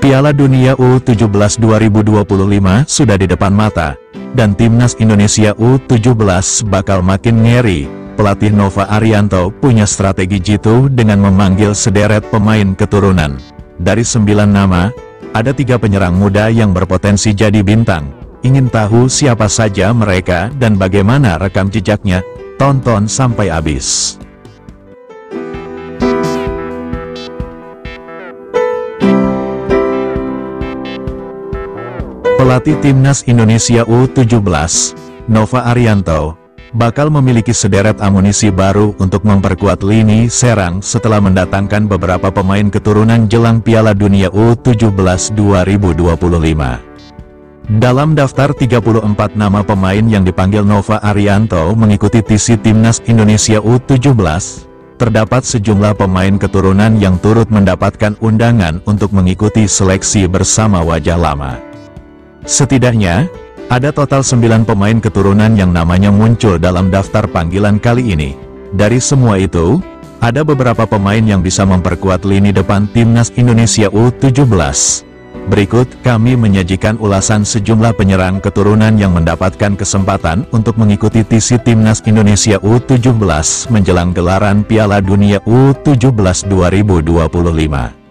Piala Dunia U17 2025 sudah di depan mata, dan Timnas Indonesia U17 bakal makin ngeri. Pelatih Nova Arianto punya strategi jitu dengan memanggil sederet pemain keturunan. Dari 9 nama, ada 3 penyerang muda yang berpotensi jadi bintang. Ingin tahu siapa saja mereka dan bagaimana rekam jejaknya? Tonton sampai habis. Pelatih Timnas Indonesia U17, Nova Arianto, bakal memiliki sederet amunisi baru untuk memperkuat lini serang setelah mendatangkan beberapa pemain keturunan jelang Piala Dunia U17 2025. Dalam daftar 34 nama pemain yang dipanggil Nova Arianto mengikuti TC Timnas Indonesia U17, terdapat sejumlah pemain keturunan yang turut mendapatkan undangan untuk mengikuti seleksi bersama wajah lama. Setidaknya, ada total 9 pemain keturunan yang namanya muncul dalam daftar panggilan kali ini. Dari semua itu, ada beberapa pemain yang bisa memperkuat lini depan Timnas Indonesia U17. Berikut kami menyajikan ulasan sejumlah penyerang keturunan yang mendapatkan kesempatan untuk mengikuti TC Timnas Indonesia U17 menjelang gelaran Piala Dunia U17 2025.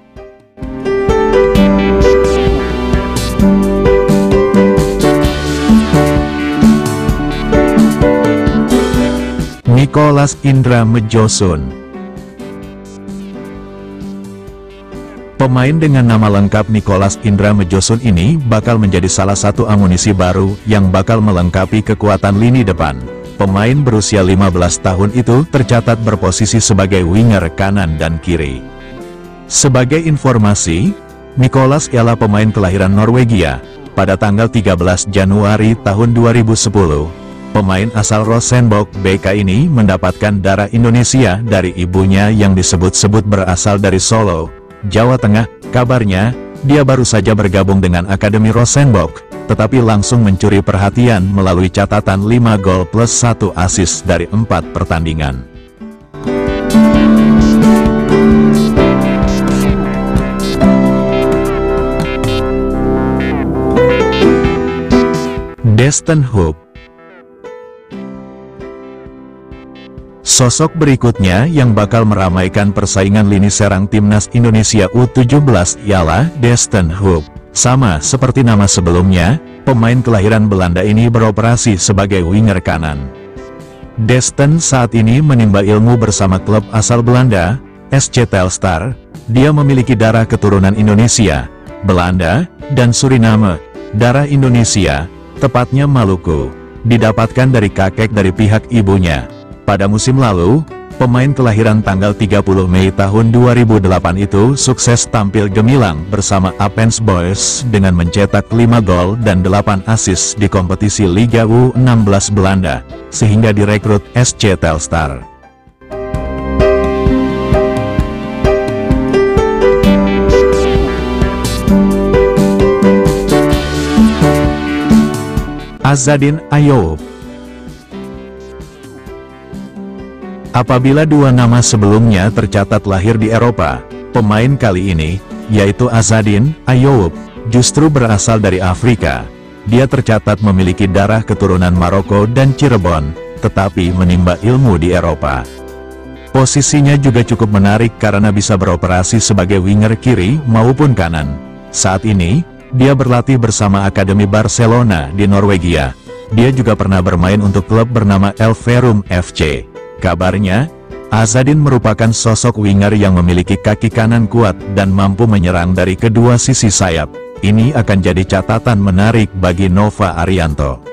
Nicholas Indra Mejosun. Pemain dengan nama lengkap Nicholas Indra Mejosun ini bakal menjadi salah satu amunisi baru yang bakal melengkapi kekuatan lini depan. Pemain berusia 15 tahun itu tercatat berposisi sebagai winger kanan dan kiri. Sebagai informasi, Nicholas ialah pemain kelahiran Norwegia pada tanggal 13 Januari tahun 2010. Pemain asal Rosenborg BK ini mendapatkan darah Indonesia dari ibunya yang disebut-sebut berasal dari Solo, Jawa Tengah. Kabarnya, dia baru saja bergabung dengan Akademi Rosenborg, tetapi langsung mencuri perhatian melalui catatan 5 gol plus 1 assist dari 4 pertandingan. Destin Hoop. Sosok berikutnya yang bakal meramaikan persaingan lini serang Timnas Indonesia U17 ialah Destin Hoop. Sama seperti nama sebelumnya, pemain kelahiran Belanda ini beroperasi sebagai winger kanan. Destin saat ini menimba ilmu bersama klub asal Belanda, SC Telstar. Dia memiliki darah keturunan Indonesia, Belanda, dan Suriname. Darah Indonesia, tepatnya Maluku, didapatkan dari kakek dari pihak ibunya. Pada musim lalu, pemain kelahiran tanggal 30 Mei tahun 2008 itu sukses tampil gemilang bersama Appens Boys dengan mencetak 5 gol dan 8 assist di kompetisi Liga U16 Belanda, sehingga direkrut SC Telstar. Azadin Ayoub. Apabila 2 nama sebelumnya tercatat lahir di Eropa, pemain kali ini, yaitu Azadin Ayoub, justru berasal dari Afrika. Dia tercatat memiliki darah keturunan Maroko dan Cirebon, tetapi menimba ilmu di Eropa. Posisinya juga cukup menarik karena bisa beroperasi sebagai winger kiri maupun kanan. Saat ini, dia berlatih bersama Akademi Barcelona di Norwegia. Dia juga pernah bermain untuk klub bernama Elverum FC. Kabarnya, Azadin merupakan sosok winger yang memiliki kaki kanan kuat dan mampu menyerang dari kedua sisi sayap. Ini akan jadi catatan menarik bagi Nova Arianto.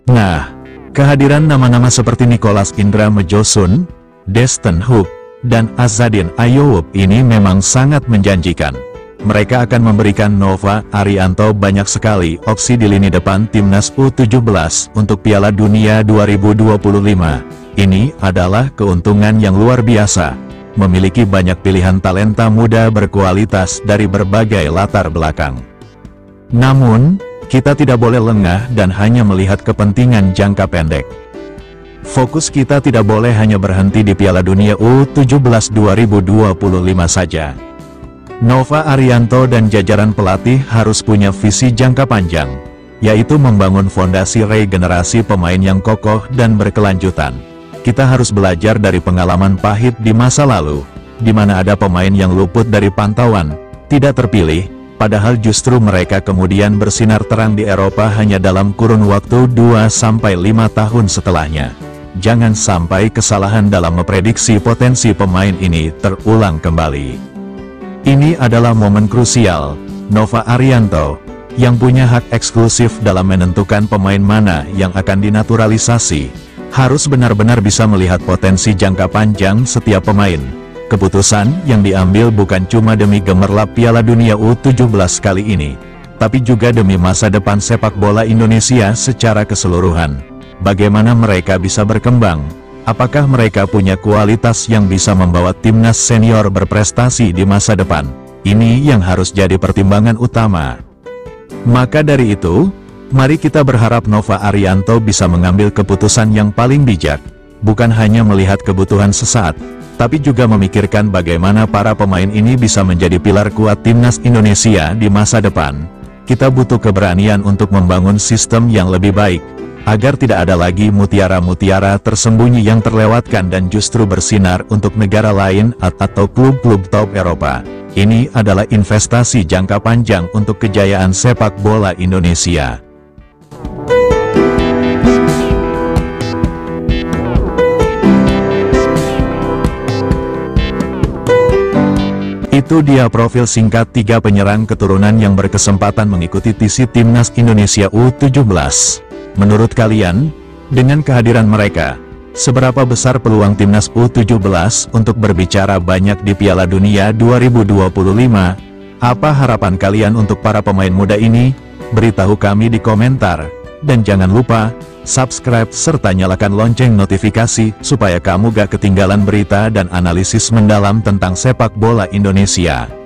Nah, kehadiran nama-nama seperti Nicholas Indra Mejosun, Destin Hoop, dan Azadin Ayoub ini memang sangat menjanjikan. Mereka akan memberikan Nova Arianto banyak sekali opsi di lini depan Timnas U17 untuk Piala Dunia 2025. Ini adalah keuntungan yang luar biasa, memiliki banyak pilihan talenta muda berkualitas dari berbagai latar belakang. Namun, Kita tidak boleh lengah dan hanya melihat kepentingan jangka pendek. Fokus kita tidak boleh hanya berhenti di Piala Dunia U17 2025 saja. Nova Arianto dan jajaran pelatih harus punya visi jangka panjang, yaitu membangun fondasi regenerasi pemain yang kokoh dan berkelanjutan. Kita harus belajar dari pengalaman pahit di masa lalu, di mana ada pemain yang luput dari pantauan, tidak terpilih, padahal justru mereka kemudian bersinar terang di Eropa hanya dalam kurun waktu 2-5 tahun setelahnya. Jangan sampai kesalahan dalam memprediksi potensi pemain ini terulang kembali. Ini adalah momen krusial. Nova Arianto, yang punya hak eksklusif dalam menentukan pemain mana yang akan dinaturalisasi, harus benar-benar bisa melihat potensi jangka panjang setiap pemain. Keputusan yang diambil bukan cuma demi gemerlap Piala Dunia U17 kali ini, tapi juga demi masa depan sepak bola Indonesia secara keseluruhan. Bagaimana mereka bisa berkembang? Apakah mereka punya kualitas yang bisa membawa timnas senior berprestasi di masa depan? Ini yang harus jadi pertimbangan utama. Maka dari itu, mari kita berharap Nova Arianto bisa mengambil keputusan yang paling bijak, bukan hanya melihat kebutuhan sesaat, tapi juga memikirkan bagaimana para pemain ini bisa menjadi pilar kuat timnas Indonesia di masa depan. Kita butuh keberanian untuk membangun sistem yang lebih baik, agar tidak ada lagi mutiara-mutiara tersembunyi yang terlewatkan dan justru bersinar untuk negara lain atau klub-klub top Eropa. Ini adalah investasi jangka panjang untuk kejayaan sepak bola Indonesia. Itu dia profil singkat 3 penyerang keturunan yang berkesempatan mengikuti TC Timnas Indonesia U17. Menurut kalian, dengan kehadiran mereka, seberapa besar peluang Timnas U17 untuk berbicara banyak di Piala Dunia 2025? Apa harapan kalian untuk para pemain muda ini? Beritahu kami di komentar. Dan jangan lupa, subscribe serta nyalakan lonceng notifikasi supaya kamu gak ketinggalan berita dan analisis mendalam tentang sepak bola Indonesia.